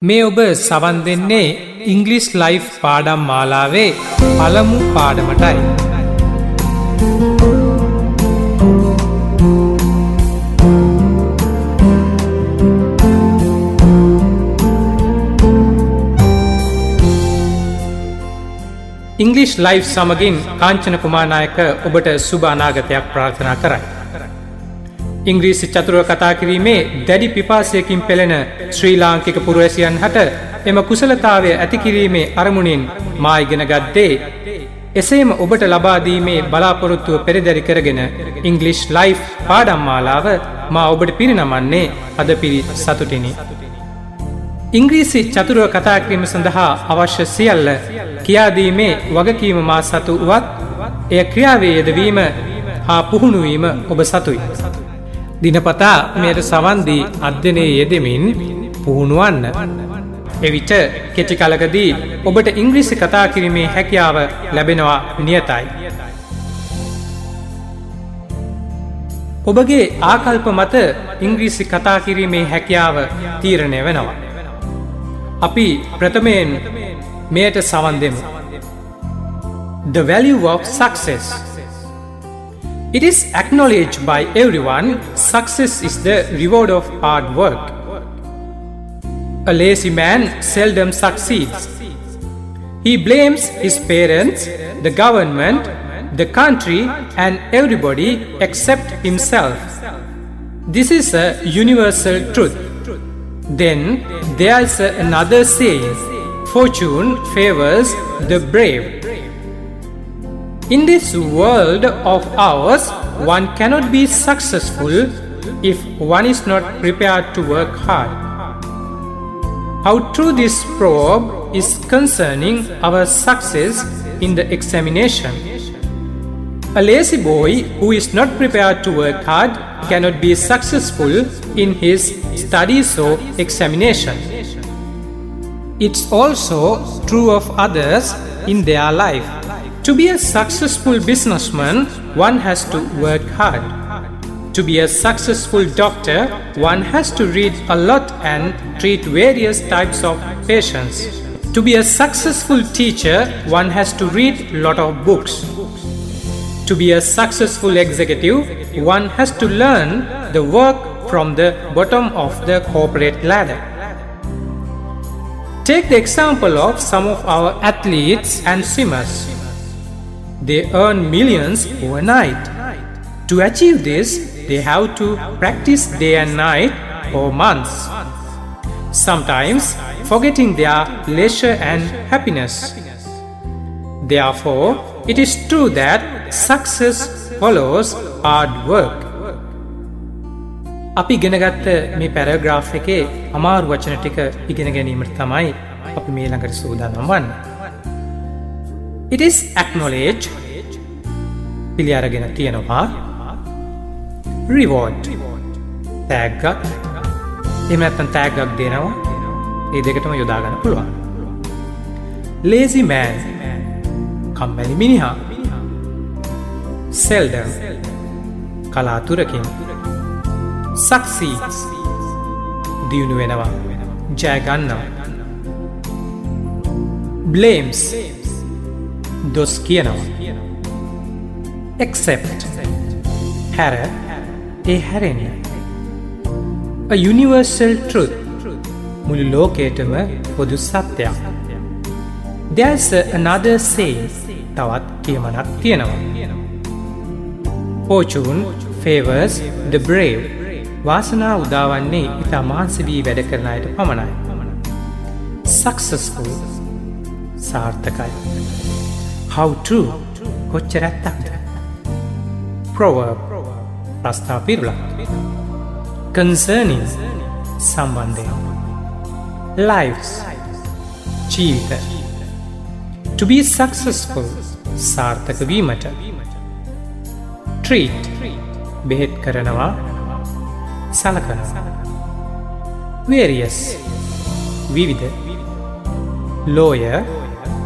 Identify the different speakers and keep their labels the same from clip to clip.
Speaker 1: මේ ඔබ සවන් දෙන්නේ ඉංග්ලිෂ් ලයිෆ් පාඩම් මාලාවේ පළමු පාඩමටයි. ඉංග්ලිෂ් ලයිෆ් සමගින් කාංචන කුමාරනායක ඔබට සුබ අනාගතයක් ප්‍රාර්ථනා කරයි. ඉංග්‍රීසි චතුර කතා කිරීමේ දැඩි පිපාසයකින් පෙළෙන ශ්‍රී ලාංකික පුරවැසියන් හට එම කුසලතාවය ඇති කිරීමේ අරමුණින් මා ඉගෙන ගත්තේ එසේම ඔබට ලබා දීමේ බලාපොරොත්තුව පෙරදරි කරගෙන ඉංග්ලිෂ් ලයිෆ් පාඩම් මාලාව මා ඔබට පිරිනමන්නේ අද පිරි සතුටිනි. ඉංග්‍රීසි චතුර කතා කිරීම සඳහා අවශ්‍ය සියල්ල කියාදීමේ වගකීම මා සතු වුවත් එය ක්‍රියාවේ යෙදවීම හා පුහුණුවීම ඔබ සතුයි. දිනපතා මෙයට සවන්දී අධ්‍යනයේ යෙදෙමින් පුහුණුවන්න. එවිට කෙටි කලකදී ඔබට ඉංග්‍රීසි කතා කිරීමේ හැකියාව ලැබෙනවා නියතයි. ඔබගේ ආකල්ප මත ඉංග්‍රීසි කතා කිරීමේ හැකියාව තීරණය වෙනවා. අපි ප්‍රථමයෙන් මෙයට සවන් දෙමු. The value of success. It is acknowledged by everyone, success is the reward of hard work. A lazy man seldom succeeds. He blames his parents, the government, the country, and everybody except himself. This is a universal truth. Then there is another saying, fortune favors the brave. In this world of ours, one cannot be successful if one is not prepared to work hard. How true this proverb is concerning our success in the examination. A lazy boy who is not prepared to work hard cannot be successful in his studies or examination. It's also true of others in their life. To be a successful businessman, one has to work hard. To be a successful doctor, one has to read a lot and treat various types of patients. To be a successful teacher, one has to read a lot of books. To be a successful executive, one has to learn the work from the bottom of the corporate ladder. Take the example of some of our athletes and swimmers. They earn millions overnight. To achieve this, they have to practice day and night for months, sometimes forgetting their leisure and happiness. Therefore, it is true that success follows hard work. අපි ඉගෙනගත්ත මේ paragraph එකේ අමාරු වචන ටික ඉගෙන ගැනීමට තමයි අපි මේ ළඟට සූදානම් වන්නේ. It is acknowledged, පිළි අරගෙන තියෙනවා. Reward, තෑග්ගක්. එහෙම නැත්නම් තෑග්ගක් දෙනවා. මේ දෙකටම යොදා ගන්න පුළුවන්. Lazy man, කම්මැලි මිනිහා. Seldom, කලාතුරකින්. Succeeds, දියුණු වෙනවා, ජය ගන්නවා. Blames, දොස් කියනවා. Accept, හැර, ඒ හැරෙන්නේ. A universal truth, මුළු ලෝකයටම පොදු සත්‍යයක්. There's another saying, තවත් කියමනක් තියෙනවා. Fortune favors the brave. වාසනාව උදාවන්නේ ඉතා මහන්සි වී වැඩ කරන අයට පමණයි. Successful, සාර්ථකයි. How true, කොච්චර ඇත්තක්ද? Proverb, ප්‍රස්තාව පිරුලක්. Concerning, සම්බන්ධය. Lives, ජීවිත. To be successful, සාර්ථක වීමට. Treat, බෙහෙත් කරනවා, සලකනවා. Various, විවිධ. Lawyer,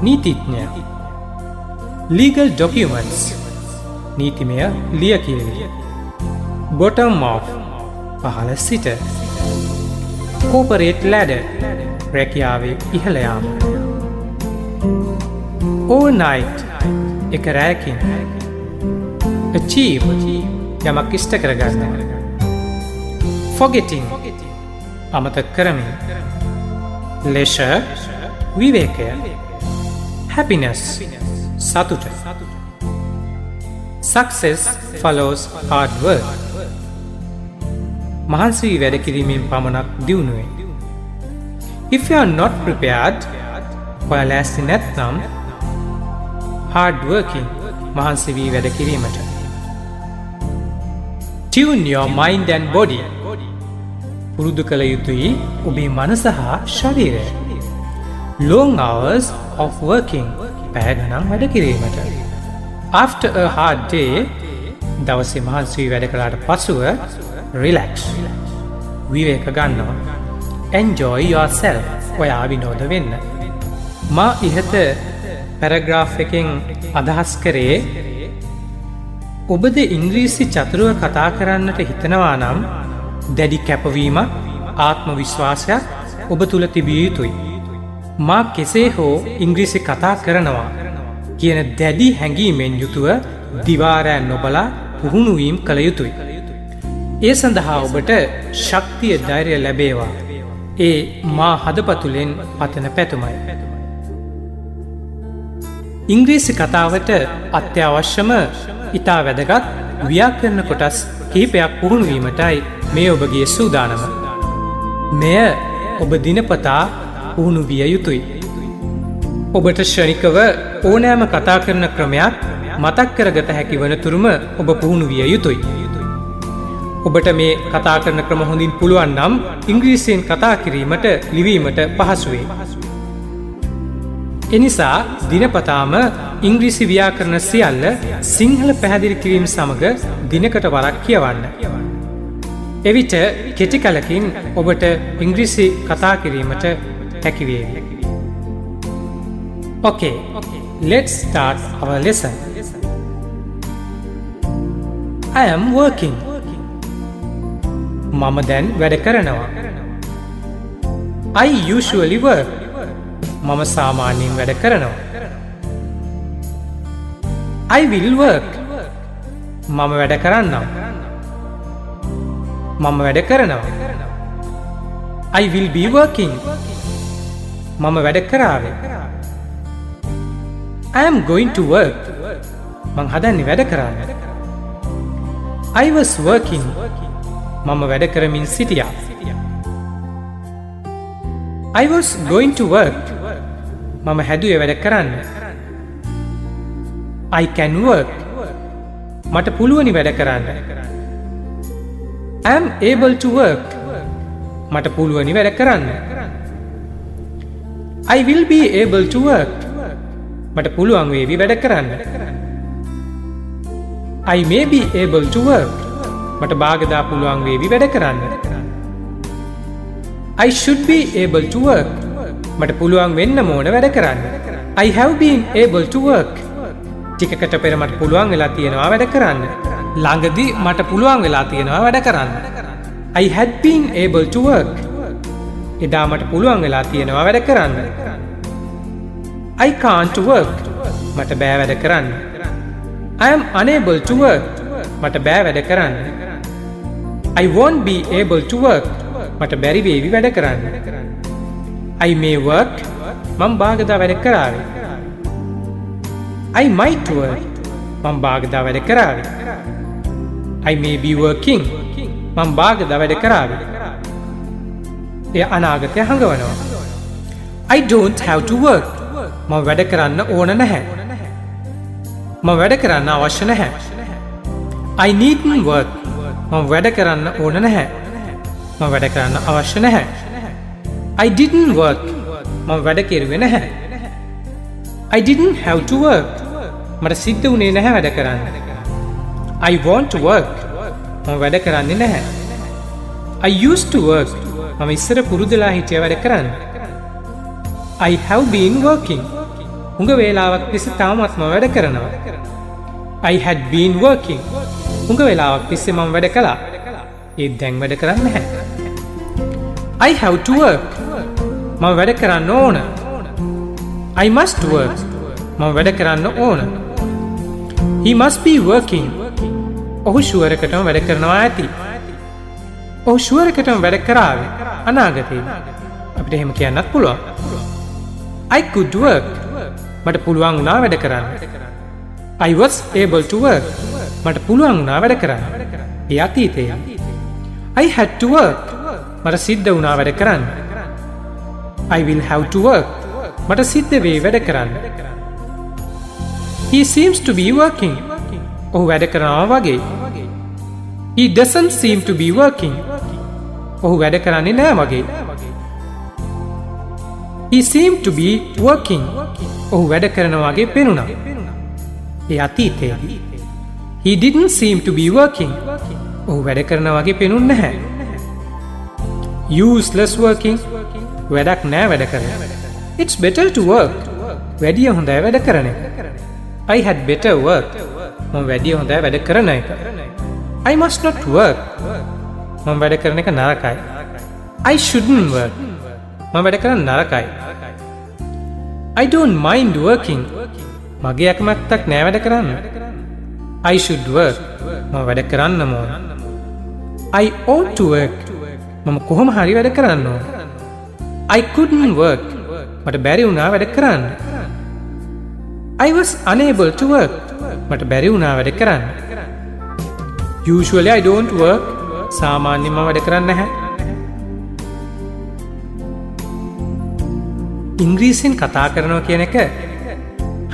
Speaker 1: නීතිඥ. Legal documents, නීතිමය ලියකියවි. Bottom of, පහළ සිට. Corporate ladder, රැකියාවේ ඉහළ යාම. overnight එක රැයකින්. achieve යමක් ඉෂ්ට කරගන්න. forgetting අමතක කරමින්. leisure විවේකය. happiness සතුට. success follows hard work. මහන්සි වී වැඩ කිරීමෙන් පමණක් දියුණුවේ. if you are not prepared ඔයා ලෑස්ති නැත්නම් hard working මහන්සි වී වැඩ කිරීමට. tune your mind and body පුරුදු කළ යුතුයි ඔබේ මනස හා ශරීරය. long hours of working පැය ගණන් වැඩ කිරීමට. after a hard day දවසේ මහන්සි වී වැඩ කළාට පසුව relax විවේක ගන්නවා. enjoy yourself ඔයා විනෝද වෙන්න. මා ඉහත පැරග්‍රාෆ් එකෙන් අදහස් කරේ ඔබද ඉංග්‍රීසි චතුරුව කතා කරන්නට හිතනවා නම් දැඩි කැපවීමක් ආත්ම විශ්වාසයක් ඔබ තුළ තිබිය යුතුයි. මා කෙසේ හෝ ඉංග්‍රීසි කතා කරනවා කියන දැඩි හැඟීමෙන් යුතුව දිවාරෑ නොබලා පුහුණුවීම් කළ යුතුයි. ඒ සඳහා ඔබට ශක්තිය ධෛර්යය ලැබේවා. ඒ මා හදපතුලෙන් පතන පැතුමයි. ඉංග්‍රීසි කතාවට අත්‍යවශ්‍යම ඉතා වැදගත් ව්‍යාකරණ කොටස් කිහිපයක් පුහුණුවීමටයි මේ ඔබගේ සූදානම. මෙය ඔබ දිනපතා පුහුණු විය යුතුයි. ඔබට ශ්‍රනිකව ඕනෑම කතා කරන ක්‍රමයක් මතක් කරගත හැකි වන තුරුම ඔබ පුහුණු විය යුතුයි. ඔබට මේ කතා කරන ක්‍රම හොඳින් පුළුවන් නම් ඉංග්‍රීසියෙන් කතා කිරීමට ලිවීමට පහසුවේ. එනිසා දිනපතාම ඉංග්‍රීසි ව්‍යාකරණ සියල්ල සිංහල පැහැදිලි කිරීම සමග දිනකට වරක් කියවන්න. එවිට කෙටි කලකින් ඔබට ඉංග්‍රීසි කතා කිරීමට හැකිවේවි. Okay, let's start our lesson. I am working. මම දැන් වැඩ කරනවා. I usually work. මම සාමාන්‍යයෙන් වැඩ කරනවා. I will work. මම වැඩ කරන්නම්. මම වැඩ කරනවා. I will be working. මම වැඩ කරාවේ. I am going to work. මං හදන්නේ වැඩ කරන්න. I was working. මම වැඩ කරමින් සිටියා. I was going to work. මම හැදුවේ වැඩ කරන්න. I can work. මට පුළුවනි වැඩ කරන්න. I am able to work. මට පුළුවනි වැඩ කරන්න. I will be able to work. මට පුළුවන් වේවි වැඩ කරන්න. I may be able to work. මට භාගදා පුළුවන් වේවි වැඩ කරන්න. I should be able to work. මට පුළුවන් වෙන්න ඕන වැඩ කරන්න. I have been able to work. ටිකකට පෙර මට පුළුවන් වෙලා තියෙනවා වැඩ කරන්න. ළඟදී මට පුළුවන් වෙලා තියෙනවා වැඩ කරන්න. I had been able to work. එදා මට පුළුවන් වෙලා තියෙනවා වැඩ කරන්න. I can't work. මට බෑ වැඩ කරන්න. I am unable to work. මට බෑ වැඩ කරන්න. I won't be able to work. මට බැරි වේවි වැඩ කරන්න. I may work. මම භාගදා වැඩ කරාවේ. I might work. මම භාගදා වැඩ කරාවේ. I may be working. මම භාගදා වැඩ කරාවේ. එය අනාගතය හඟවනවා. I don't have to work. මම වැඩ කරන්න ඕන නැහැ. මම වැඩ කරන්න අවශ්‍ය නැහැ. I needn't work. මම වැඩ කරන්න ඕන නැහැ. මම වැඩ කරන්න අවශ්‍ය නැහැ. I didn't work. මම වැඩ කෙරුවේ නැහැ. I didn't have to work. මට සිද්ධ වුණේ නැහැ වැඩ කරන්න. I want to work. මම වැඩ කරන්නේ නැහැ. I used to work. මම ඉස්සර පුරුදුලා හිටිය වැඩ කරන්න. I have been working. හුඟ වේලාවක් තිස්සේ තාමත් මම වැඩ කරනවා. I had been working. හුඟ වේලාවක් තිස්සේ මම වැඩ කළා. ඒත් දැන් වැඩ කරන්නේ නැහැ. I have to work. මම වැඩ කරන්න ඕන. I must work. මම වැඩ කරන්න ඕන. He must be working. ඔහු ෂුවර් එකටම වැඩ කරනවා ඇති. ඔහු ෂුවර් එකටම වැඩ කරාවේ අනාගතේ. අපිට එහෙම කියන්නත් පුළුවන්. I could work. මට පුළුවන් වුණා වැඩ කරන්න. I was able to work. මට පුළුවන් වුණා වැඩ කරන්න. ඒ අතීතයේ. I had to work. මට සිද්ධ වුණා වැඩ කරන්න. I will have to work. මට සිද්ධ වේ වැඩ කරන්න. He seems to be working. ඔහු වැඩ කරනවා වගේ. He doesn't seem to be working. ඔහු වැඩ කරන්නේ නෑ වගේ. He seemed to be working. ඔහු වැඩ කරනවා වගේ පෙනුණා. ඒ අතීතයේදී. He didn't seem to be working. ඔහු වැඩ කරනවා වගේ පෙනුන්නේ නැහැ. Useless working. වැඩක් නෑ වැඩ කරන. It's better to work. වැඩිය හොඳයි වැඩ කරන එක. I had better work. මම වැඩිය හොඳයි වැඩ කරන එක. I must not work. මම වැඩ කරන එක නරකයි. I shouldn't work. මම වැඩ කරන්න නරකයි. I don't mind working. මගේ අකමැත්තක් නෑ වැඩ කරන්න. I should work. මම වැඩ කරන්න ඕන. I ought to work. මම කොහොම හරි වැඩ කරන්න ඕන. I couldn't work. මට බැරි වුණා වැඩ කරන්න. I was unable to work. මට බැරි වුණා වැඩ කරන්න. Usually I don't work. සාමාන්‍යයෙන් මම වැඩ කරන්නේ නැහැ. ඉංග්‍රීසියෙන් කතා කරනවා කියන එක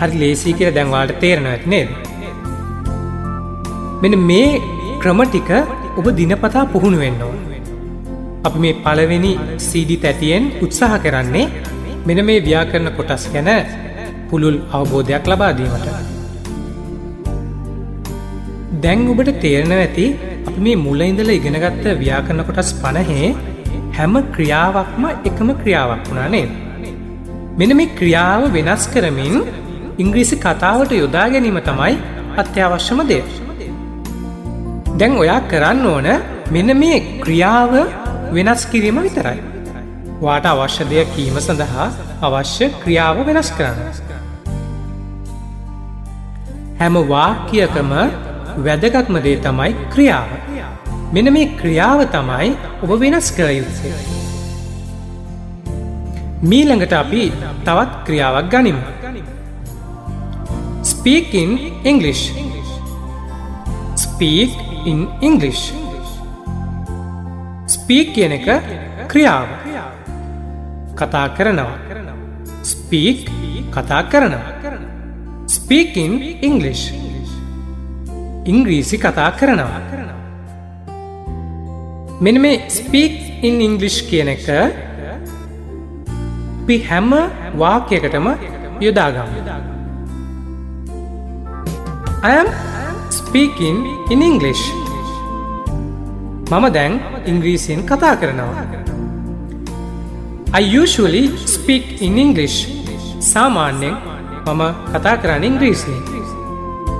Speaker 1: හරි ලේසි කියලා දැන් ඔයාලට තේරෙනවා නේද? මෙන්න මේ ක්‍රම ටික ඔබ දිනපතා පුහුණු වෙන්න ඕන. අපි මේ පළවෙනි CD තැටියෙන් උත්සාහ කරන්නේ මෙන්න මේ ව්‍යාකරණ කොටස් ගැන පුළුල් අවබෝධයක් ලබා දීමට. දැන් ඔබට තේරෙනවා ඇති අපි මේ මුල ඉඳලා ඉගෙනගත්ත ව්‍යාකරණ කොටස් 50 හැම ක්‍රියාවක්ම එකම ක්‍රියාවක් වුණා නේද? මෙන්න මේ ක්‍රියාව වෙනස් කරමින් ඉංග්‍රීසි කතාවට යොදා ගැනීම තමයි අත්‍යවශ්‍යම දේ. දැන් ඔයා කරන්න ඕන මෙන්න මේ ක්‍රියාව වෙනස් කිරීම විතරයි. ඔයාට අවශ්‍ය දේ කීම සඳහා අවශ්‍ය ක්‍රියාව වෙනස් කරන්න. හැම වාක්‍යයකම වැදගත්ම දේ තමයි ක්‍රියාව. මෙන්න මේ ක්‍රියාව තමයි ඔබ වෙනස් කර යුත්තේ. මීළඟට අපි තවත් ක්‍රියාවක් ගනිමු. Speak in English. Speak in English. Speak කියන එක ක්‍රියාව. කතා කරනවා. Speak කතා කරනවා. Speak in English. ඉංග්‍රීසි කතා කරනවා. මෙන්න මේ speak in English කියන එක අපි හැම වාක්‍යයකටම යොදා ගමු. I am speaking in English. මම දැන් ඉංග්‍රීසියෙන් කතා කරනවා. I usually speak in English. සාමාන්‍යයෙන් මම කතා කරන්නේ ඉංග්‍රීසියෙන්.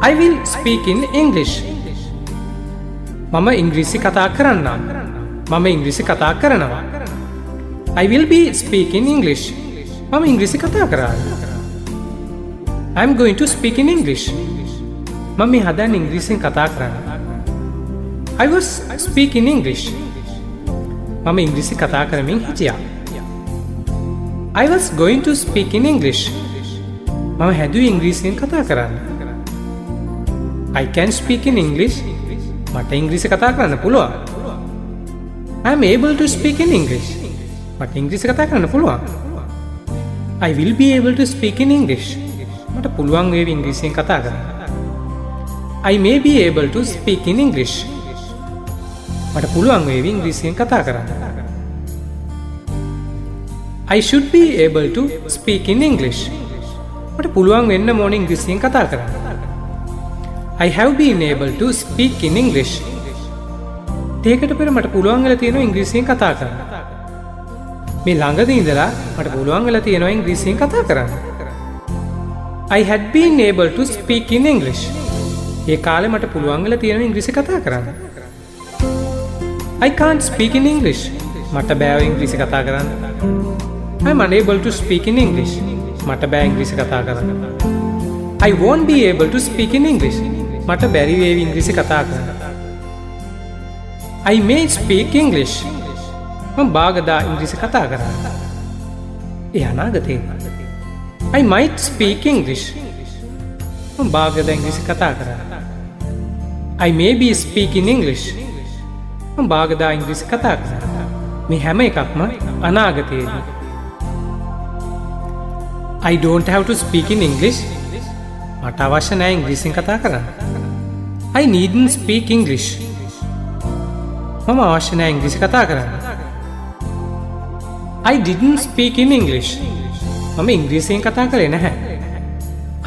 Speaker 1: I will speak in English. මම ඉංග්‍රීසි කතා කරන්නම්. මම ඉංග්‍රීසි කතා කරනවා. I will be speaking English. මම ඉංග්‍රීසි කතා කරන්නේ. I am going to speak in English. මම මේ හදන්නේ ඉංග්‍රීසියෙන් කතා කරන්න. I was speaking English. මම ඉංග්‍රීසි කතා කරමින් හිටියා. I was going to speak in English. මම හැදුවේ ඉංග්‍රීසියෙන් කතා කරන්න. I can speak in English. මට ඉංග්‍රීසි කතා කරන්න පුළුවන්. I am able to speak in English. මට ඉංග්‍රීසි කතා කරන්න පුළුවන්. I will be able to speak in English. මට පුළුවන් වේවි ඉංග්‍රීසියෙන් කතා කරන්න. I may be able to speak in English. මට පුළුවන් වේවි ඉංග්‍රීසියෙන් කතා කරන්න. I should be able to speak in English. මට පුළුවන් වෙන්න ඕනේ ඉංග්‍රීසියෙන් කතා කරන්න. I have been able to speak in English. ඒකට පෙර මට පුළුවන් වෙලා තියෙනවා ඉංග්‍රීසියෙන් කතා කරන්න. මේ ළඟදී ඉඳලා මට පුළුවන් වෙලා තියෙනවා ඉංග්‍රීසියෙන් කතා කරන්න. I had been able to speak in English. ඒ කාලේ මට පුළුවන් වෙලා තියෙනවා ඉංග්‍රීසි කතා කරන්න. I can't speak in English. මට බෑ ඉංග්‍රීසි කතා කරන්න. I I'm unable to speak in English. මට බෑ ඉංග්‍රීසි කතා කරන්න. I won't be able to speak in English. මට බැරි වේවි ඉංග්‍රීසි කතා කරන්න. I may speak English. මම බාගදා ඉංග්‍රීසි කතා කරන්න. ඒ අනාගතේ. I might speak English. මම බාගදා ඉංග්‍රීසි කතා කරන්න. I may be speaking English. මම බාගදා ඉංග්‍රීසි කතා කරන්න. මේ හැම එකක්ම අනාගතයේදී. I don't have to speak in English. මට අවශ්‍ය නැහැ ඉංග්‍රීසියෙන් කතා කරන්න. I needn't speak English. මම අවශ්‍ය නැහැ ඉංග්‍රීසි කතා කරන්න. I didn't speak in English. මම ඉංග්‍රීසියෙන් කතා කළේ නැහැ.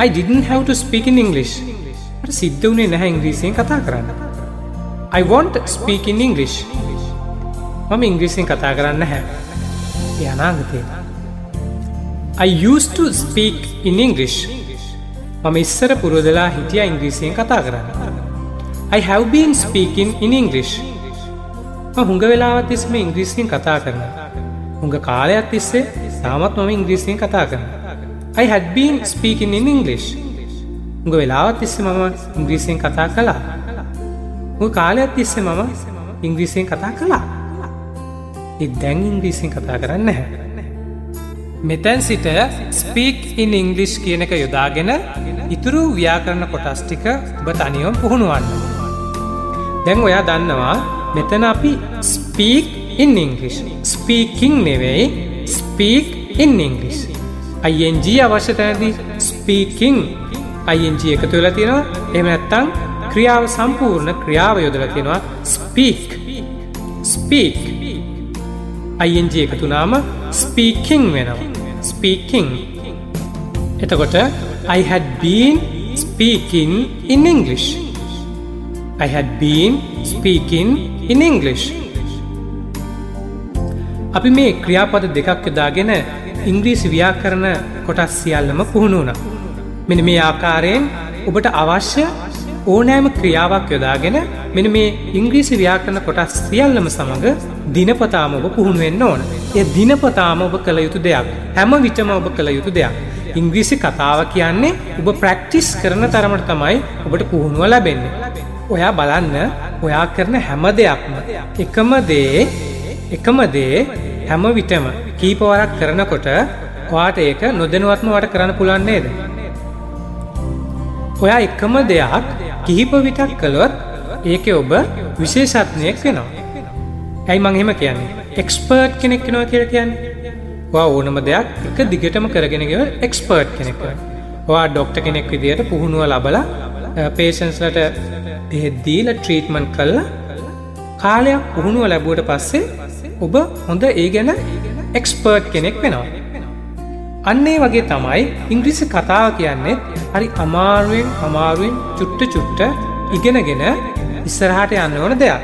Speaker 1: I didn't have to speak in English. මට සිද්ධ වුණේ නැහැ ඉංග්‍රීසියෙන් කතා කරන්න. I won't speak in English. මම ඉංග්‍රීසියෙන් කතා කරන්නේ නැහැ. ඒ අනාගතේ. I used to speak in English. මම ඉස්සර පුරුදලා හිටියා ඉංග්‍රීසියෙන් කතා කරන්න. I have been speaking in English. මම හුඟ වෙලාවක් තිස්සේ මේ ඉංග්‍රීසියෙන් කතා කරනවා. හුඟ කාලයක් තිස්සේ තාමත් මම ඉංග්‍රීසියෙන් කතා කරනවා. I had been speaking in English. හුඟ වෙලාවක් තිස්සේ මම ඉංග්‍රීසියෙන් කතා කළා. හුඟ කාලයක් තිස්සේ මම ඉංග්‍රීසියෙන් කතා කළා. ඒ දැන් ඉංග්‍රීසියෙන් කතා කරන්නේ නැහැ. මෙතැන් සිට ස්පීක් ඉන් ඉංග්ලිෂ් කියන එක යොදාගෙන ඉතුරු ව්‍යාකරණ කොටස් ටික ඔබ තනියම පුහුණුවන්න. දැන් ඔයා දන්නවා මෙතන අපි ස්පීක් ඉන් ඉංග්ලිෂ්. ස්පීකින් නෙවෙයි ස්පීක් ඉන් ඉංග්ලිෂ්. ing අවශ්‍ය තැනදී ස්පීකින් ing එකතු වෙලා තියෙනවා. එහෙම නැත්නම් ක්‍රියාව සම්පූර්ණ ක්‍රියාව යොදලා තියෙනවා ස්පීක්. ස්පීක් ing එකතු වුණාම speaking වෙනවා. speaking. එතකොට I had been speaking in English. I had been speaking in English. අපි මේ ක්‍රියාපද දෙකක් යොදාගෙන ඉංග්‍රීසි ව්‍යාකරණ කොටස් සියල්ලම පුහුණු වුණා. මෙන්න මේ ආකාරයෙන් ඔබට අවශ්‍ය ඕනෑම ක්‍රියාවක් යොදාගෙන මෙන්න මේ ඉංග්‍රීසි ව්‍යාකරණ කොටස් සියල්ලම සමග දිනපතාම ඔබ පුහුණු වෙන්න ඕන. ඒ දිනපතාම ඔබ කළ යුතු දෙයක්. හැම විටම ඔබ කළ යුතු දෙයක්. ඉංග්‍රීසි කතාව කියන්නේ ඔබ ප්‍රැක්ටිස් කරන තරමට තමයි ඔබට පුහුණුව ලැබෙන්නේ. ඔයා බලන්න ඔයා කරන හැම දෙයක්ම එකම දේ හැම විටම කීප වරක් කරනකොට ඔයාට ඒක නොදැනුවත්ම වට කරන්න පුළුවන් නේද? ඔයා එකම දෙයක් කිහිප විටක් කළොත් ඒකේ ඔබ විශේෂඥයෙක් වෙනවා. ඇයි මං එහෙම කියන්නේ? එක්ස්පර්ට් කෙනෙක් වෙනවා කියලා කියන්නේ. ඔයා ඕනම දෙයක් එක දිගටම කරගෙන ගියොත් එක්ස්පර්ට් කෙනෙක් වෙනවා. ඔයා ડોක්ටර් කෙනෙක් විදියට පුහුණුව ලබලා පේෂන්ට්ස්ලට බෙහෙත් දීලා ට්‍රීට්මන්ට් කළා කාලයක් පුහුණුව ලැබුවට පස්සේ ඔබ හොඳ ඒ ගැන එක්ස්පර්ට් කෙනෙක් වෙනවා. අන්න ඒ වගේ තමයි ඉංග්‍රීසි කතාව කියන්නේ. හරි අමාරුවෙන් චුට්ට ඉගෙනගෙන ඉස්සරහට යන්න ඕන දෙයක්.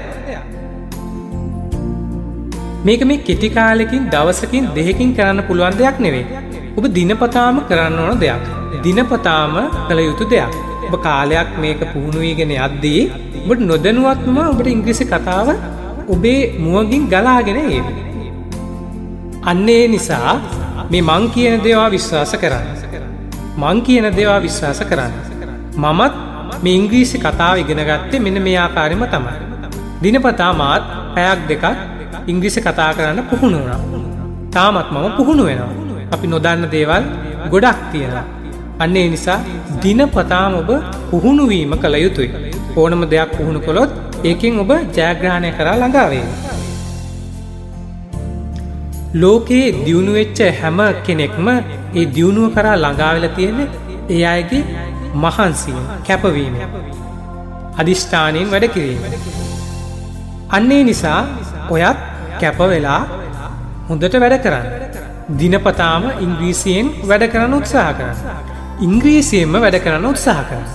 Speaker 1: මේක මේ කෙටි කාලෙකින් දවසකින් දෙකකින් කරන්න පුළුවන් දෙයක් නෙවෙයි. ඔබ දිනපතාම කරන්න ඕන දෙයක්. දිනපතාම කළ යුතු දෙයක්. ඔබ කාලයක් මේක පුහුණු වීගෙන යද්දී ඔබට නොදැනුවත්වම ඔබට ඉංග්‍රීසි කතාව ඔබේ මුවගින් ගලාගෙන ඒවි. අන්න ඒ නිසා මේ මං කියන දේවා විශ්වාස කරන්න. මං කියන දේවා විශ්වාස කරන්න. මමත් මේ ඉංග්‍රීසි කතාව ඉගෙන ගත්තේ මෙන්න මේ ආකාරයෙන්ම තමයි. දිනපතා මාත් පැයක් දෙකක් ඉංග්‍රීසි කතා කරන්න පුහුණු වුණා. තාමත් මම පුහුණු වෙනවා. අපි නොදන්න දේවල් ගොඩක් තියෙනවා. අන්න ඒ නිසා දිනපතාම ඔබ පුහුණු වීම කළ යුතුයි. ඕනම දෙයක් පුහුණු කළොත් ඒකෙන් ඔබ ජයග්‍රහණය කරා ළඟා වේවි. ලෝකයේ දියුණු වෙච්ච හැම කෙනෙක්ම ඒ දියුණුව කරා ළඟා වෙලා තියෙන්නේ ඒ අයගේ මහන්සිය, කැපවීම, අදිෂ්ඨානයෙන් වැඩ කිරීම. අන්න ඒ නිසා ඔයත් කැප වෙලා හොඳට වැඩ කරන්න. දිනපතාම ඉංග්‍රීසියෙන් වැඩ කරන්න උත්සාහ කරන්න. ඉංග්‍රීසියෙන්ම වැඩ කරන්න උත්සාහ කරන්න.